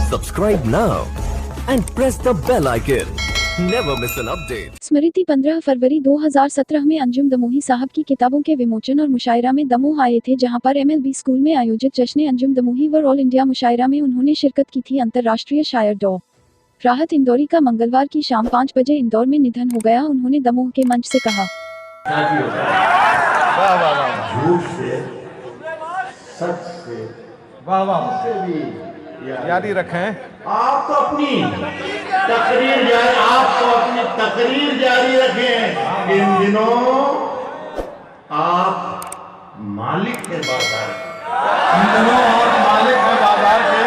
Subscribe now and press the bell icon. Never miss an update. स्मृति 15 फरवरी 2017 में अंजुम दमोही साहब की किताबों के विमोचन और मुशायरा में दमोह आए थे, जहां पर MLB स्कूल में आयोजित जश्न अंजुम दमोही व ऑल इंडिया मुशायरा में उन्होंने शिरकत की थी। अंतर्राष्ट्रीय शायर डॉ. राहत इंदौरी का मंगलवार की शाम 5 बजे इंदौर में निधन हो गया। उन्होंने दमोह के मंच से कहा, झूठ से, सच से, वाह वाह से भी यारी रखें। आप तो अपनी तकरीर जारी रखें। इन दिनों आप मालिक हैं बाजार के। इन दिनों आप मालिक हैं बाजार के।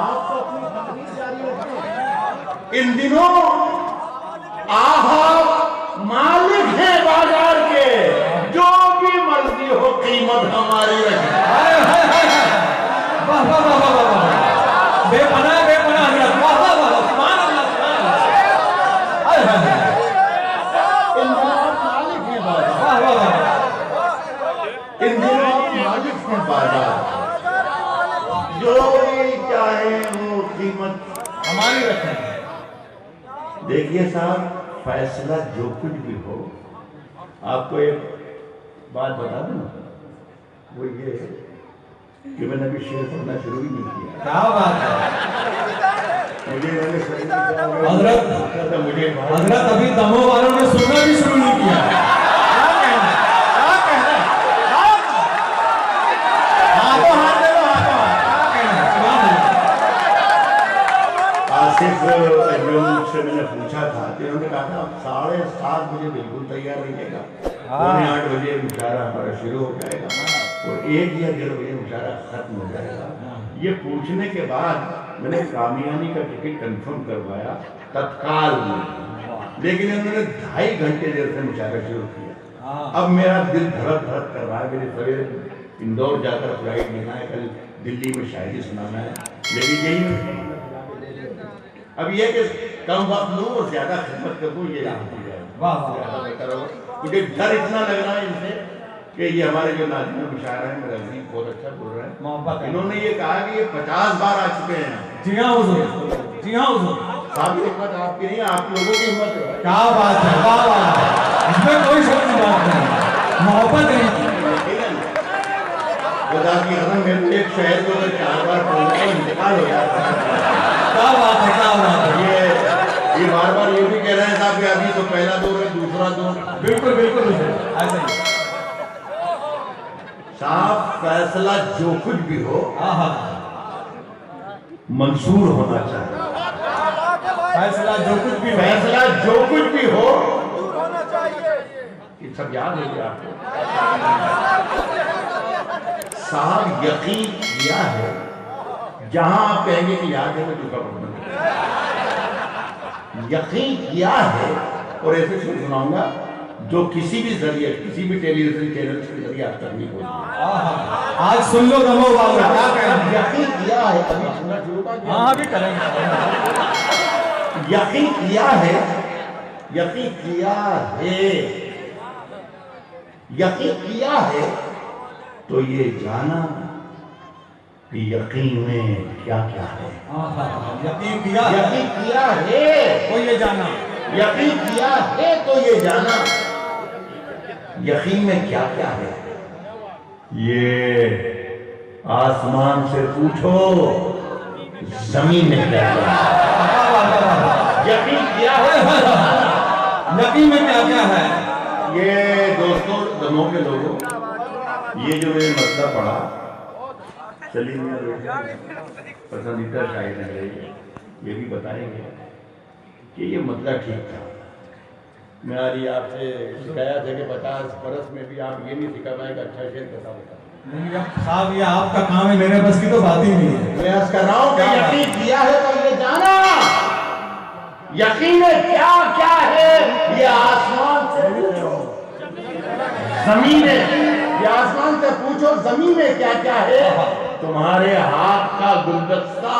आप तो अपनी तकरीर जारी रखें। इन दिनों आप मालिक हैं बाजार के। जो भी मर्जी हो कीमत हमारी रखें। वाह वाह वाह वाह वाह, बेपनाह हजरत, वाह वाह वाह, सुभान अल्लाह, सुभान अल्लाह। हाय हाय हाय, इन दिनों आप मालिक हैं बाजार। वाह वाह वाह, इन दिनों आप मालिक हैं बाजार। जो भी चाहे वो कीमत हमारी रखें। देखिए साहब, फैसला जो कुछ भी हो, आपको एक बात बता दूं, वो ये कि मैंने अभी शेर पढ़ना शुरू ही नहीं किया। क्या बात है हजरत, अभी दमोह वालों ने सुनना भी शुरू नहीं किया। क्या कहना है? क्या कहना है? हाथों हाथ दे दो, हाथों हाथ। क्या कहना है? सुभान अल्लाह। आसिफ से मैंने पूछा था कि उन्होंने कहा था 7:30 बजे बिल्कुल तैयार रहिएगा। 8 बजे मुशायरा हमारा शुरू हो जाएगा और 1 या 1:30 बजे मुशायरा खत्म हो जाएगा। ये पूछने के बाद मैंने कामियानी का टिकट कंफर्म करवाया तत्काल में, लेकिन उन्होंने 2.5 घंटे देर से मुशायरा शुरू किया। अब मेरा दिल धड़क धड़क कर रहा है। मेरे सवेरे इंदौर जाकर फ्लाइट लेना है, कल दिल्ली में शायरी सुनाना है, लेकिन यही अब ये कि कम वक्त लूँ और ज्यादा खिदमत कर दूँ, ये मुझे डर इतना लग रहा है इनसे कि ये हमारे जो नाज़रीन मुशायरा है, मेरा अजीम बहुत अच्छा बोल रहा है, मोहब्बत है। इन्होंने ये कहा कि ये 50 बार आ चुके हैं। जी हाँ हुजूर, जी हाँ हुजूर। साहब हिम्मत आपकी नहीं, आप लोगों की हिम्मत है। क्या बात है, वाह वाह, इसमें कोई शक की बात नहीं, मोहब्बत है। खुदा की कसम, मेरे एक शहर को अगर 4 बार पढ़ने का इंतकाल हो जाता है। क्या बात है, क्या बात है। ये बार बार ये भी कह रहे हैं साहब कि अभी तो पहला दौर है, दूसरा दौर। बिल्कुल बिल्कुल ऐसा ही साहब, फैसला जो कुछ भी हो मंसूर होना चाहिए। फैसला जो कुछ भी, फैसला जो कुछ भी हो ये सब याद है आपको। साहब, यकीन किया है, जहां आप कहेंगे कि याद है मैं चुका पढ़ूंगा। यकीन किया है, और ऐसे शुरू सुनाऊंगा जो किसी भी जरिए, किसी भी टेलीविजन चैनल के जरिए आप तक नहीं पहुंची। आज सुन लो दमोह वालों, क्या करें। यकीन किया है, अभी सुनना शुरू कर। हाँ अभी करेंगे। यकीन किया है, यकीन किया है, यकीन किया है, तो ये जाना कि यकीन में क्या क्या है। यकीन किया, यकीन किया है तो ये जाना, यकीन किया है तो ये जाना, यकीन में क्या क्या है। ये आसमान से पूछो, जमीन में क्या क्या है। यकीन किया है, यकीन में क्या क्या है। ये दोस्तों, दमोह के लोगों, ये जो मैंने मसला पढ़ा, चलिए मेरा पसंदीदा शायर है, ये भी बताएंगे कि ये मतलब ठीक था। मैं आज आपसे शिकायत है कि 50 बरस में भी आप ये नहीं सिखा पाएगा अच्छा शेर कैसा होता। नहीं साहब, ये आपका काम है, मेरे बस की तो बात ही नहीं है। मैं अर्ज कर रहा हूं कि यकीन किया है तो ये जाना, यकीन में क्या क्या है ये आसमान से पूछो, जमीन में, ये आसमान से पूछो जमीन में क्या क्या है। तुम्हारे हाथ का गुलदस्ता,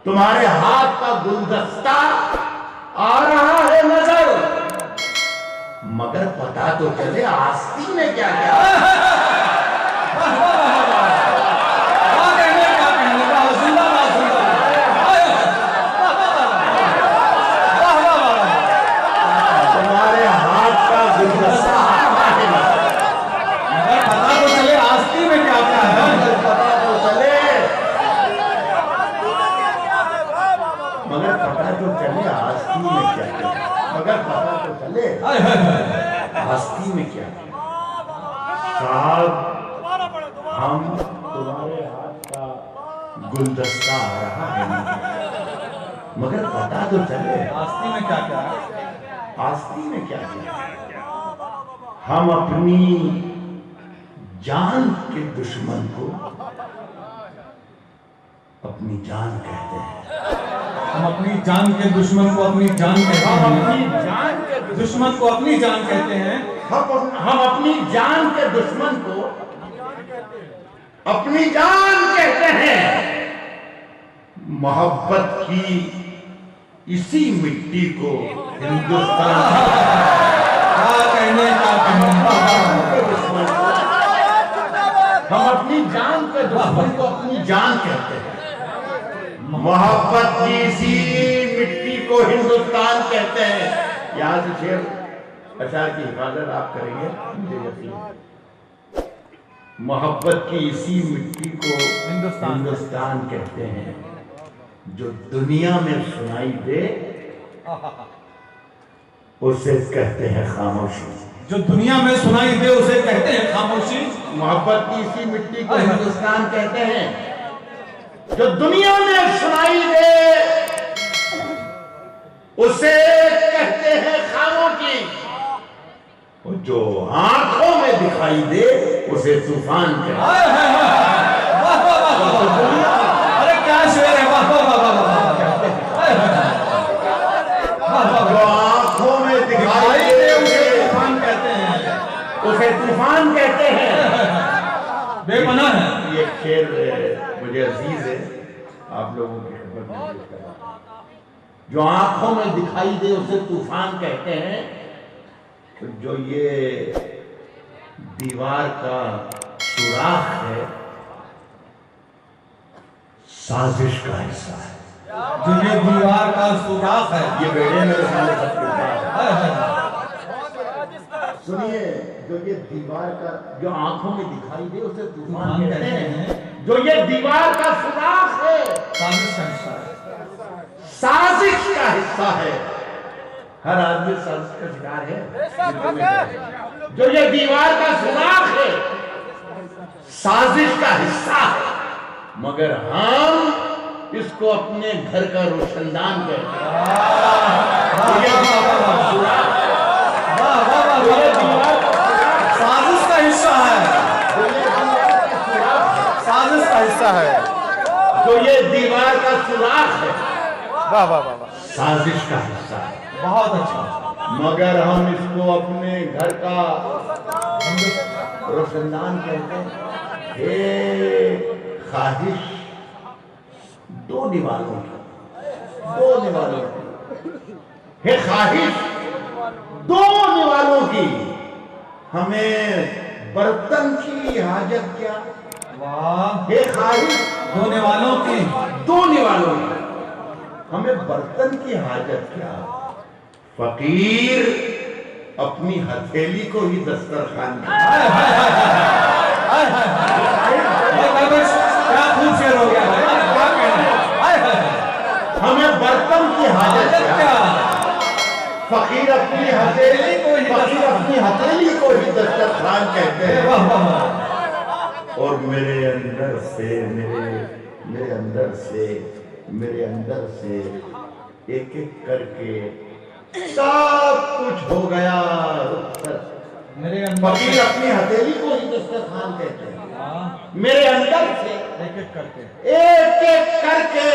तुम्हारे हाथ का गुलदस्ता आ रहा है नजर, मगर पता तो चले आस्तीन में क्या क्या। तुम्हारे हाथ का गुलदस्ता पता तो चले आस्ती में क्या क्या है। पता तो चले मगर पता तो चले आस्ती में क्या क्या। मगर पता तो चले आस्ती में क्या क्या। साहब हम तुम्हारे हाथ का गुलदस्ता आ रहा है मगर पता तो चले आस्ती में क्या क्या है। आस्ती में क्या क्या। हम अपनी जान के दुश्मन को अपनी जान कहते हैं। हम अपनी जान के दुश्मन को अपनी जान कहते हम हैं। अपनी जान के दुश्मन को अपनी जान कहते हैं। हम अपनी जान के दुश्मन को अपनी जान कहते हैं। मोहब्बत की इसी मिट्टी को हिंदुस्तान क्या कहने के दुश्मन को हम अपनी जान के दुश्मन को अपनी जान कहते हैं। मोहब्बत की इसी मिट्टी को हिंदुस्तान कहते हैं। यहाँ से शेर अशार की हिफाजत आप करेंगे मुझे यकीन है। मोहब्बत की इसी मिट्टी को हिंदुस्तान कहते हैं। जो दुनिया में सुनाई दे उसे कहते हैं खामोशी। जो दुनिया में सुनाई दे उसे कहते हैं खामोशी। मोहब्बत की इसी मिट्टी को हिंदुस्तान कहते हैं। जो दुनिया में सुनाई दे उसे कहते हैं खामोशी। और जो आंखों में दिखाई दे उसे तूफान कहते हैं। अरे क्या शेर है। वाह वाह वाह वाह जो आंखों में दिखाई दे उसे तूफान कहते हैं। उसे तूफान कहते हैं। बेपनाह है। ये शेर मुझे अजीज है, आप लोगों की खबर में पेश कर रहा हूं। जो आंखों में दिखाई दे उसे तूफान कहते हैं। तो जो ये दीवार का सुराख है साजिश का हिस्सा है। जो ये दीवार का सुराख है। ये बेड़े मेरे सामने सबके पास है। सुनिए, जो ये दीवार का जो आंखों में दिखाई दे उसे तूफान कहते हैं। जो ये दीवार का सुराख है साजिश का हिस्सा है। साजिश का हिस्सा है। हर आदमी साजिश का शिकार है। जो ये दीवार का सुराख है साजिश का हिस्सा है। मगर हम इसको अपने घर का रोशनदान कहते हैं। साजिश का हिस्सा है। साजिश का हिस्सा है। जो ये दीवार का सुराख है वाह वाह वाह। साजिश का हिस्सा है। बहुत अच्छा। मगर हम इसको अपने घर का रोशनदान कहते हैं। ये ख्वाहिश दो दीवारों की है। ख्वाहिश दो दीवारों की। हमें बर्तन की हाजत क्या। वाह। है ख्वाहिश धोने वालों की। दो दीवारों की। हमें बर्तन की हाजत क्या। फकीर अपनी हथेली को ही दस्तरखान क्या खूब शेर हो गया भाई। क्या कहना है। हमें बर्तन की हाजत क्या। फकीर अपनी हथेली को ही दस्तरखान कहते हैं। और मेरे अंदर से एक एक करके सब कुछ हो गया। मेरे अंदर फकीर अपनी हथेली को ही दस्तरखान कहते हैं। मेरे अंदर से एक एक करके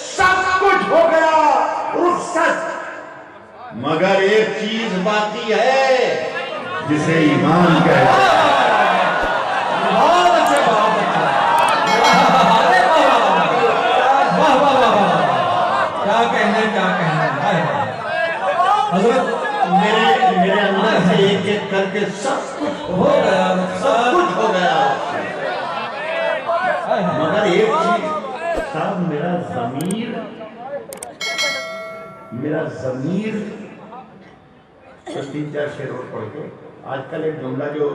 सब कुछ हो गया रुखसत। मगर एक चीज बाकी है जिसे ईमान कहते हैं। बहुत अच्छे। क्या कहने। हजरत मेरे अंदर से एक एक करके सब कुछ हो गया, सब कुछ हो गया। मगर एक चीज साहब, मेरा ज़मीर तो 3-4 शेर और पढ़ के आजकल एक जुमला जो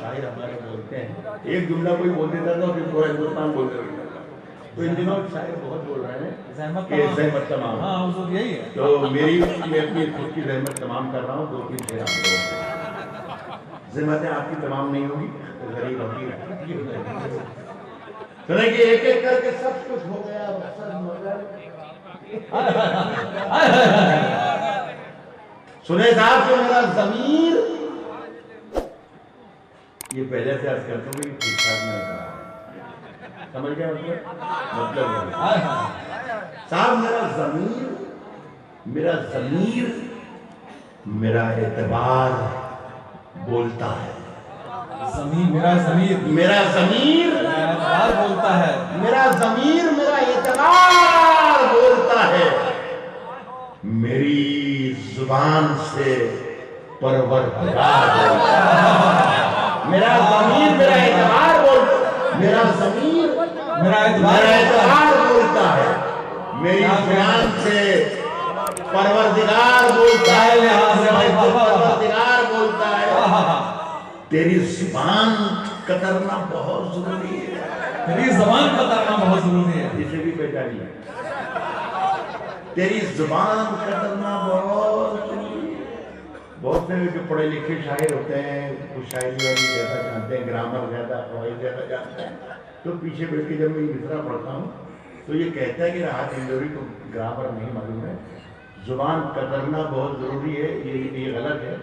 शायर हमारे बोलते हैं, एक जुमला कोई बोल देता था फिर पूरा हिंदुस्तान बोलते रहता था। तो इन दिनों शायर बहुत बोल रहे हैं कि ज़हमत तमाम। हाँ, हुजूर यही है। तो मैं अपनी खुद की ज़हमत तमाम कर रहा हूँ। 2-3 शेर आप लोगों ज़हमतें आपकी तमाम नहीं होगी तो गरीब होगी। सुने कि एक एक करके सब कुछ हो गया, सुने साहब, तो मेरा ज़मीर, ये पहले से अर्ज करता हूँ ठीक ठाक मैंने कहा, समझ गया मतलब साहब, मेरा ज़मीर मेरा एतबार बोलता है। मेरा ज़मीर एतबार बोलता है। मेरा ज़मीर मेरा एतबार बोलता है। मेरी जुबान से परवरदिगार बोलता है। मेरा ज़मीर मेरा एतबार बोलता है। मेरा ज़मीर मेरा एतबार बोलता है। मेरी जुबान से परवरदिगार बोलता है। परवरदिगार बोलता है। तेरी जुबान कतरना बहुत जरूरी है। तेरी जुबान कतरना बहुत जरूरी है। इसे भी पहचानिए, तेरी जुबान कतरना बहुत जरूरी है। बहुत से जो पढ़े लिखे शायर होते हैं, कुछ शायरी वाली ज़्यादा जानते हैं, ग्रामर ज़्यादा, कवायद ज़्यादा जानते हैं। तो पीछे बैठ के जब मैं मिसरा पढ़ता हूँ तो ये कहता है कि राहत इंदौरी को ग्रामर नहीं मालूम है, जुबान कतरना बहुत ज़रूरी है, ये गलत है।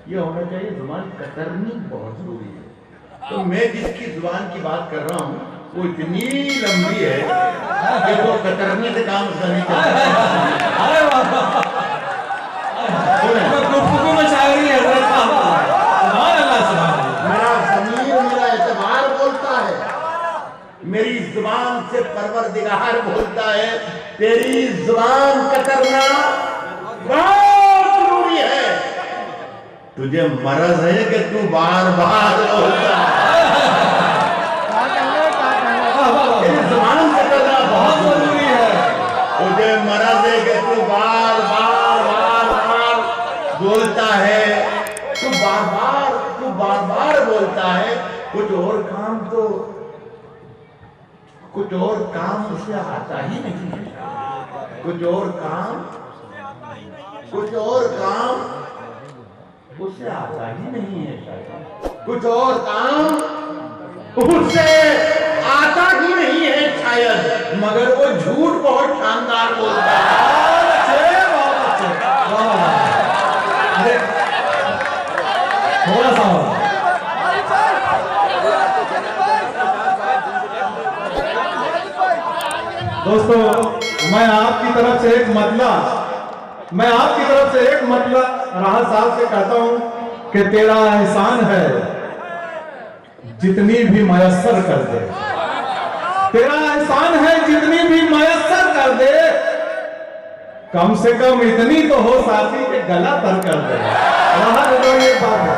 ये होना चाहिए जुबान कतरनी बहुत जरूरी है। तो मैं जिसकी जुबान की बात कर रहा हूँ वो इतनी लंबी है कि वो कतरनी से काम उसका नहीं चलता। मेरा ज़मीर मेरा एतबार बोलता है। मेरी जुबान से परवरदिगार बोलता है। तेरी जुबान कतरना बहुत जरूरी है। तुझे मरज है कि तू बार बार बोलता है। जुबान से करना बहुत जरूरी है। तुझे मरज है कि तू बार बार बोलता है। तू बार बार बोलता है। कुछ और काम उसे आता ही नहीं है। कुछ और काम उससे आता ही नहीं है शायद। कुछ और काम उससे आता ही नहीं है शायद, मगर वो झूठ बहुत शानदार बोलता है। अरे थोड़ा सा दोस्तों, मैं आपकी तरफ से एक मतलब राहत साहब से कहता हूं कि तेरा एहसान है जितनी भी मयस्सर कर दे। तेरा एहसान है जितनी भी मयस्सर कर दे। कम से कम इतनी तो हो साथी के गला तर कर दे। राहत ये बात है।